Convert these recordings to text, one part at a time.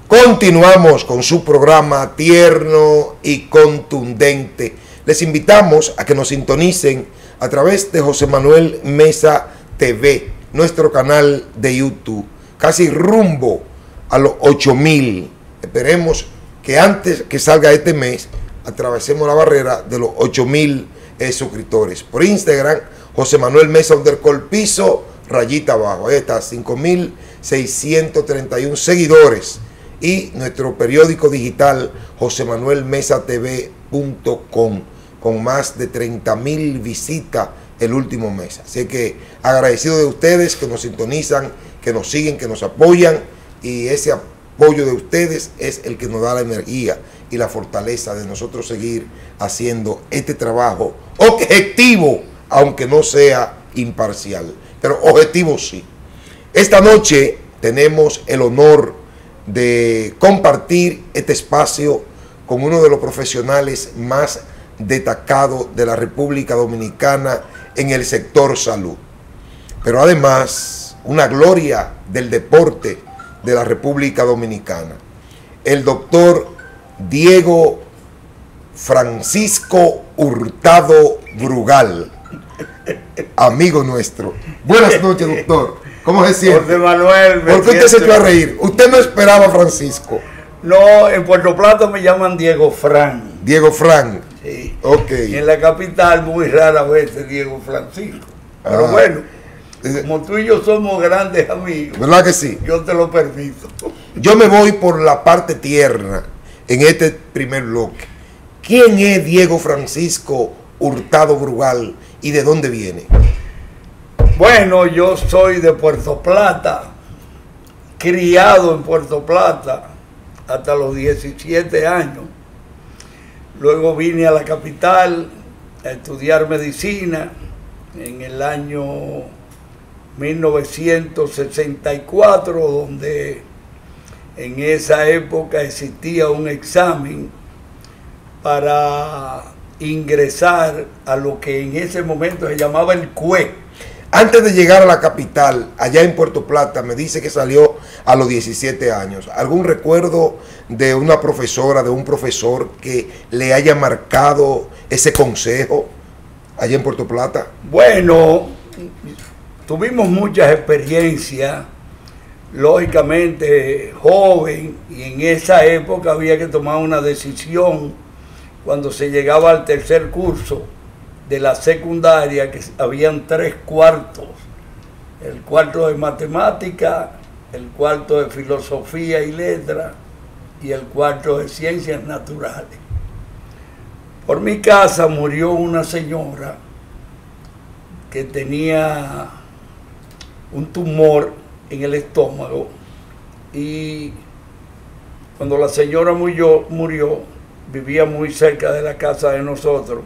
Continuamos con su programa tierno y contundente. Les invitamos a que nos sintonicen a través de José Manuel Mesa TV, nuestro canal de YouTube, casi rumbo a los 8,000. Esperemos que antes que salga este mes atravesemos la barrera de los 8,000 suscriptores. Por Instagram, José Manuel Mesa _ rayita abajo. Ahí está, 5,631 seguidores. Y nuestro periódico digital josemanuelmesatv.com con más de 30,000 visitas el último mes. Así que agradecido de ustedes que nos sintonizan, que nos siguen, que nos apoyan, y ese apoyo de ustedes es el que nos da la energía y la fortaleza de nosotros seguir haciendo este trabajo objetivo, aunque no sea imparcial, pero objetivo sí. Esta noche tenemos el honor de compartir este espacio con uno de los profesionales más destacados de la República Dominicana en el sector salud, pero además una gloria del deporte de la República Dominicana, el doctor Diego Francisco Hurtado Brugal, amigo nuestro. Buenas noches, doctor. ¿Cómo se siente? José Manuel, ¿Por qué usted se echó a reír? Usted no esperaba a Francisco. No, en Puerto Plata me llaman Diego Fran. Diego Fran. Sí. Ok. Y en la capital muy rara vez es Diego Francisco. Pero bueno, como tú y yo somos grandes amigos, ¿verdad que sí? yo te lo permito. Yo me voy por la parte tierna en este primer bloque. ¿Quién es Diego Francisco Hurtado Brugal y de dónde viene? Bueno, yo soy de Puerto Plata, criado en Puerto Plata hasta los 17 años. Luego vine a la capital a estudiar medicina en el año 1964, donde en esa época existía un examen para ingresar a lo que en ese momento se llamaba el CUE. Antes de llegar a la capital, allá en Puerto Plata, me dice que salió a los 17 años. ¿Algún recuerdo de una profesora, de un profesor que le haya marcado ese consejo allá en Puerto Plata? Bueno, tuvimos muchas experiencias, lógicamente joven, y en esa época había que tomar una decisión cuando se llegaba al tercer curso de la secundaria, que habían 3 cuartos: el cuarto de matemática, el cuarto de filosofía y letras y el cuarto de ciencias naturales. Por mi casa murió una señora que tenía un tumor en el estómago, y cuando la señora murió, vivía muy cerca de la casa de nosotros.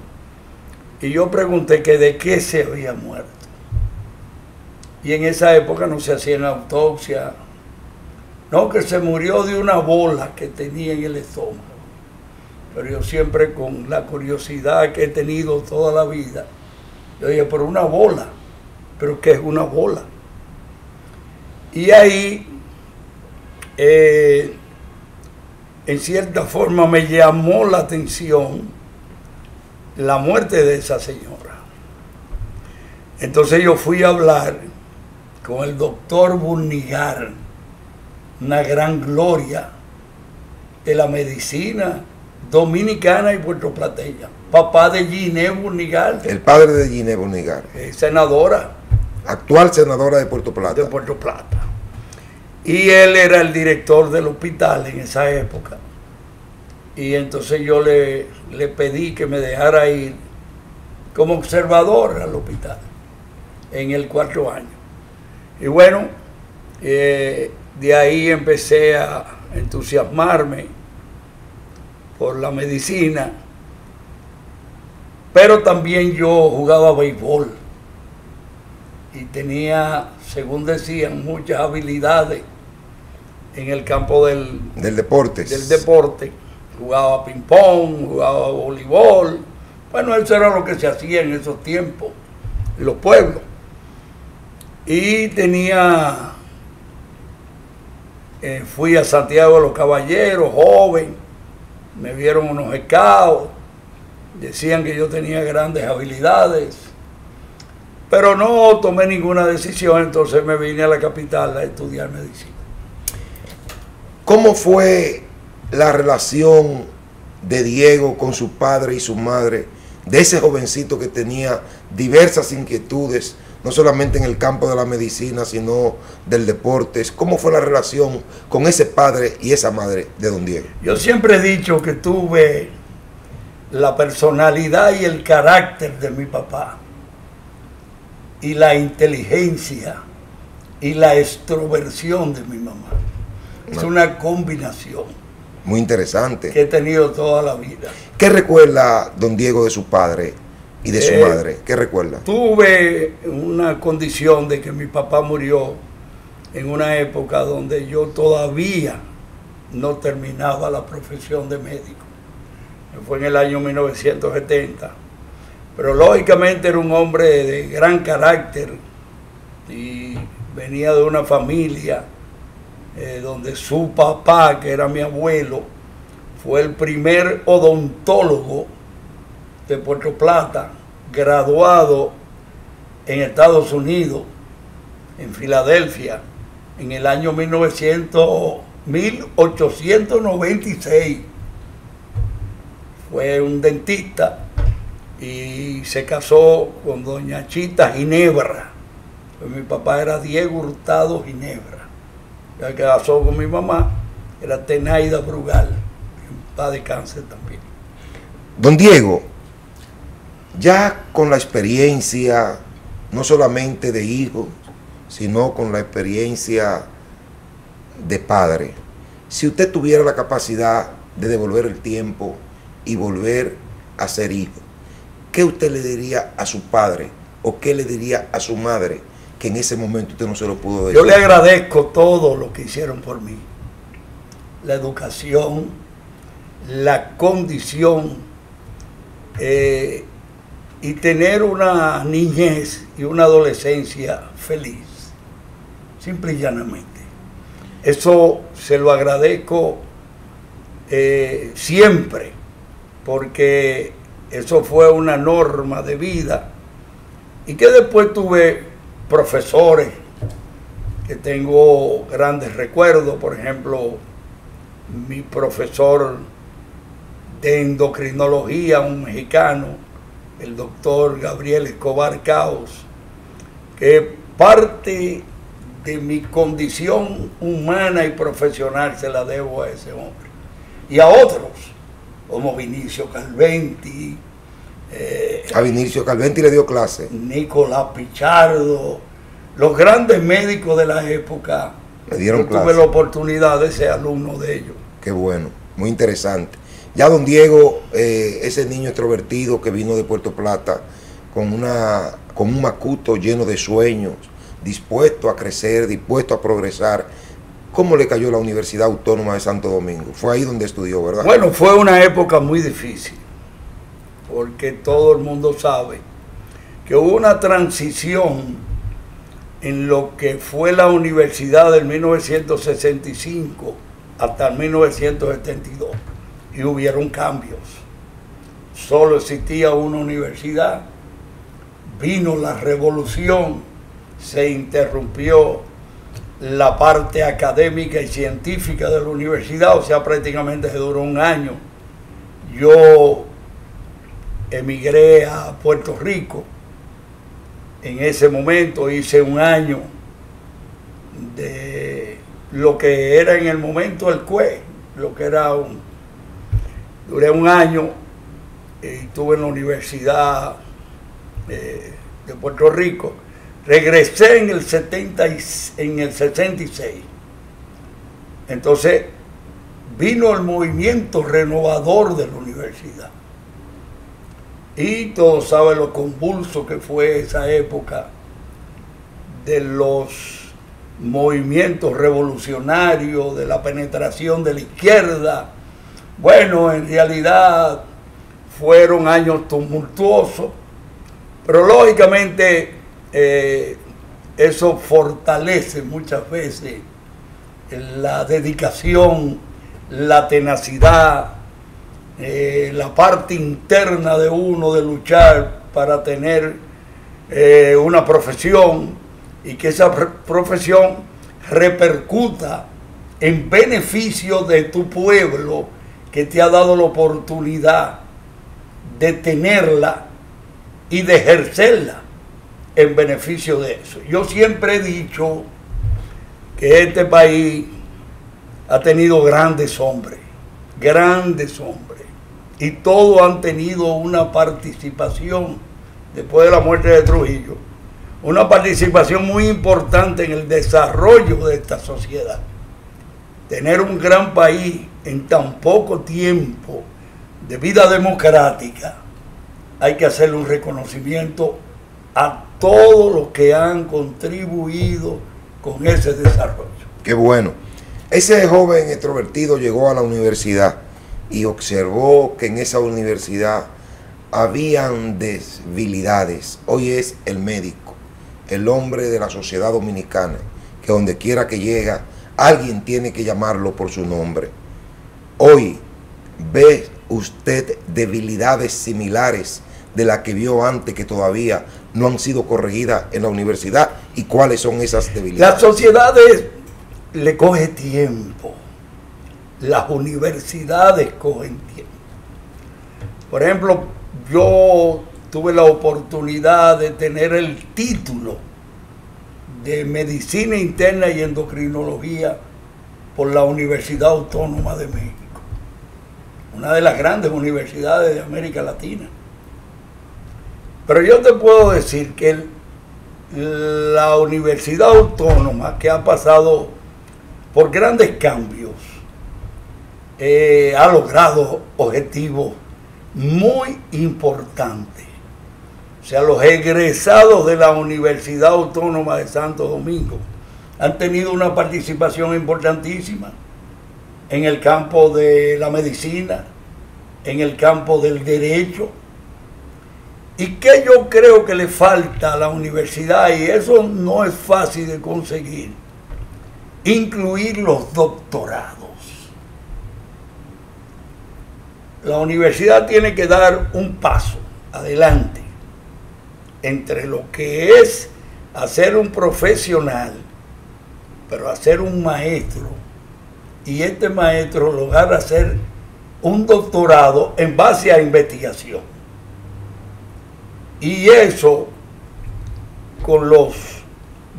Y yo pregunté que de qué se había muerto. Y en esa época no se hacían autopsia. No, que se murió de una bola que tenía en el estómago. Pero yo siempre, con la curiosidad que he tenido toda la vida, yo dije, pero una bola, ¿pero qué es una bola? Y ahí, en cierta forma, me llamó la atención la muerte de esa señora. Entonces yo fui a hablar con el doctor Burnigar, una gran gloria de la medicina dominicana y puertoplateña, papá de Giné Burnigar. El padre de Giné Burnigar. Senadora. Actual senadora de Puerto Plata. De Puerto Plata. Y él era el director del hospital en esa época. Y entonces yo le pedí que me dejara ir como observador al hospital en el 4º año. Y bueno, de ahí empecé a entusiasmarme por la medicina, pero también yo jugaba béisbol y tenía, según decían, muchas habilidades en el campo del deporte. Jugaba ping-pong, jugaba voleibol. Bueno, eso era lo que se hacía en esos tiempos, en los pueblos. Y tenía Fui a Santiago de los Caballeros, joven, me vieron unos scouts, decían que yo tenía grandes habilidades, pero no tomé ninguna decisión, entonces me vine a la capital a estudiar medicina. ¿Cómo fue la relación de Diego con su padre y su madre, de ese jovencito que tenía diversas inquietudes, no solamente en el campo de la medicina, sino del deporte? ¿Cómo fue la relación con ese padre y esa madre de don Diego? Yo siempre he dicho que tuve la personalidad y el carácter de mi papá, y la inteligencia y la extroversión de mi mamá. Es una combinación muy interesante que he tenido toda la vida. ¿Qué recuerda don Diego de su padre y de su madre? ¿Qué recuerda? Tuve una condición de que mi papá murió en una época donde yo todavía no terminaba la profesión de médico. Fue en el año 1970. Pero lógicamente era un hombre de gran carácter y venía de una familia donde su papá, que era mi abuelo, fue el primer odontólogo de Puerto Plata, graduado en Estados Unidos, en Filadelfia, en el año 1896. Fue un dentista y se casó con doña Chita Ginebra. Pues mi papá era Diego Hurtado Ginebra. Ya que casó con mi mamá, era Tenaida Brugal, en paz de cáncer también. Don Diego, ya con la experiencia, no solamente de hijo, sino con la experiencia de padre, si usted tuviera la capacidad de devolver el tiempo y volver a ser hijo, ¿qué usted le diría a su padre o qué le diría a su madre que en ese momento usted no se lo pudo decir? Yo le agradezco todo lo que hicieron por mí. La educación, la condición y tener una niñez y una adolescencia feliz, simple y llanamente. Eso se lo agradezco siempre, porque eso fue una norma de vida, y que después tuve profesores que tengo grandes recuerdos. Por ejemplo, mi profesor de endocrinología, un mexicano, el doctor Gabriel Escobar Caos, que parte de mi condición humana y profesional se la debo a ese hombre. Y a otros, como Vinicio Calventi. A Vinicio Calventi le dio clase. Nicolás Pichardo, los grandes médicos de la época. Le dieron clase. Tuve la oportunidad de ser alumno de ellos. Qué bueno, muy interesante. Ya don Diego, ese niño extrovertido que vino de Puerto Plata con un macuto lleno de sueños, dispuesto a crecer, dispuesto a progresar, ¿cómo le cayó la Universidad Autónoma de Santo Domingo? Fue ahí donde estudió, ¿verdad? Bueno, fue una época muy difícil, porque todo el mundo sabe que hubo una transición en lo que fue la universidad del 1965 hasta el 1972, y hubieron cambios. Solo existía una universidad, vino la revolución, se interrumpió la parte académica y científica de la universidad, o sea, prácticamente se duró un año. Yo emigré a Puerto Rico. En ese momento hice un año de lo que era en el momento el CUE, lo que era duré un año y estuve en la Universidad de Puerto Rico. Regresé en el 66. Entonces vino el movimiento renovador de la universidad. Y todos saben lo convulso que fue esa época de los movimientos revolucionarios, de la penetración de la izquierda. Bueno, en realidad fueron años tumultuosos, pero lógicamente eso fortalece muchas veces la dedicación, la tenacidad, la parte interna de uno de luchar para tener una profesión y que esa profesión repercuta en beneficio de tu pueblo que te ha dado la oportunidad de tenerla y de ejercerla en beneficio de eso. Yo siempre he dicho que este país ha tenido grandes hombres, y todos han tenido una participación, después de la muerte de Trujillo, una participación muy importante en el desarrollo de esta sociedad. Tener un gran país en tan poco tiempo de vida democrática, hay que hacerle un reconocimiento a todos los que han contribuido con ese desarrollo. Qué bueno. Ese joven extrovertido llegó a la universidad y observó que en esa universidad habían debilidades. Hoy es el médico, el hombre de la sociedad dominicana, que donde quiera que llega, alguien tiene que llamarlo por su nombre. Hoy ve usted debilidades similares de las que vio antes, que todavía no han sido corregidas en la universidad. ¿Y cuáles son esas debilidades? Las sociedades le coge tiempo, las universidades cogen tiempo. Por ejemplo, yo tuve la oportunidad de tener el título de Medicina Interna y Endocrinología por la Universidad Autónoma de México, una de las grandes universidades de América Latina. Pero yo te puedo decir que la Universidad Autónoma, que ha pasado por grandes cambios, ha logrado objetivos muy importantes. O sea, los egresados de la Universidad Autónoma de Santo Domingo han tenido una participación importantísima en el campo de la medicina, en el campo del derecho. ¿Y qué yo creo que le falta a la universidad? Y eso no es fácil de conseguir. Incluir los doctorados. La universidad tiene que dar un paso adelante entre lo que es hacer un profesional, pero hacer un maestro, y este maestro lograr hacer un doctorado en base a investigación. Y eso, con los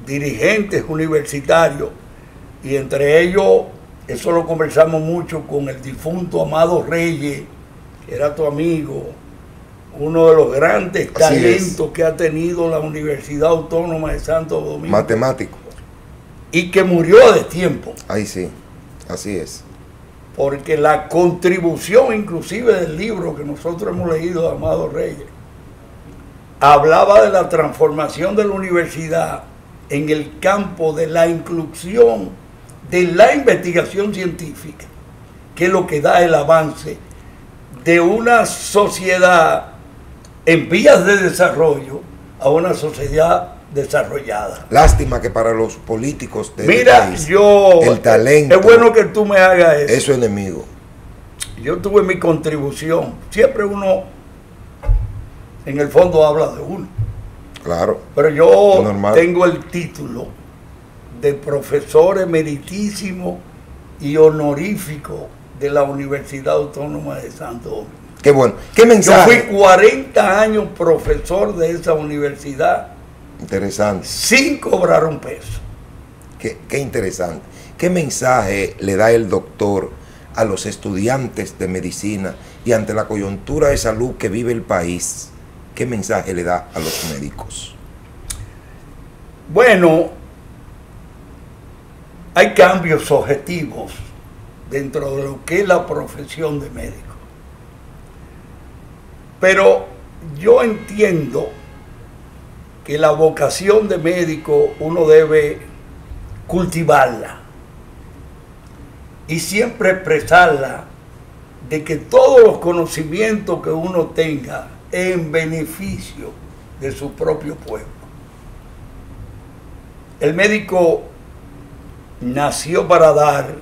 dirigentes universitarios, y entre ellos, eso lo conversamos mucho con el difunto Amado Reyes, que era tu amigo, uno de los grandes talentos que ha tenido la Universidad Autónoma de Santo Domingo. Matemático. Y que murió de tiempo. Ahí sí, así es. Porque la contribución inclusive del libro que nosotros hemos leído de Amado Reyes, hablaba de la transformación de la universidad en el campo de la inclusión de la investigación científica, que es lo que da el avance de una sociedad en vías de desarrollo a una sociedad desarrollada. Lástima que para los políticos de Mira, este país, yo, el talento, es bueno que tú me hagas eso. Es su enemigo. Yo tuve mi contribución. Siempre uno, en el fondo, habla de uno. Claro. Pero yo tengo el título de profesor emeritísimo y honorífico de la Universidad Autónoma de Santo Domingo. Qué bueno. ¿Qué mensaje? Yo fui 40 años profesor de esa universidad. Interesante. Sin cobrar un peso. Qué interesante. ¿Qué mensaje le da el doctor a los estudiantes de medicina y ante la coyuntura de salud que vive el país? ¿Qué mensaje le da a los médicos? Bueno, hay cambios objetivos dentro de lo que es la profesión de médico. Pero yo entiendo que la vocación de médico uno debe cultivarla y siempre expresarla, de que todos los conocimientos que uno tenga en beneficio de su propio pueblo. El médico nació para dar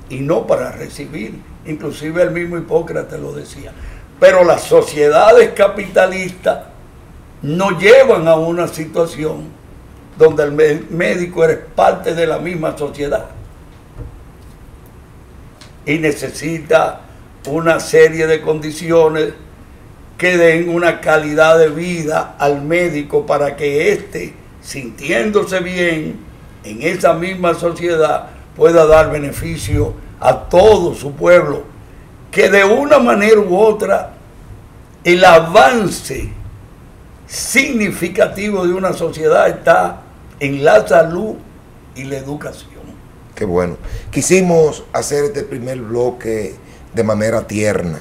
y no para recibir. Inclusive el mismo Hipócrates lo decía. Pero las sociedades capitalistas nos llevan a una situación donde el médico es parte de la misma sociedad y necesita una serie de condiciones que den una calidad de vida al médico para que éste, sintiéndose bien en esa misma sociedad, pueda dar beneficio a todo su pueblo, que de una manera u otra el avance significativo de una sociedad está en la salud y la educación. Qué bueno. Quisimos hacer este primer bloque de manera tierna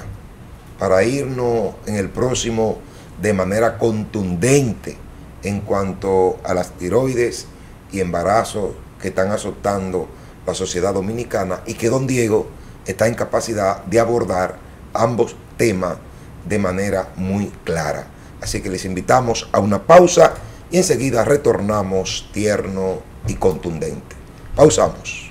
para irnos en el próximo de manera contundente en cuanto a las tiroides y embarazos que están azotando la sociedad dominicana y que don Diego está en capacidad de abordar ambos temas de manera muy clara. Así que les invitamos a una pausa y enseguida retornamos tierno y contundente. Pausamos.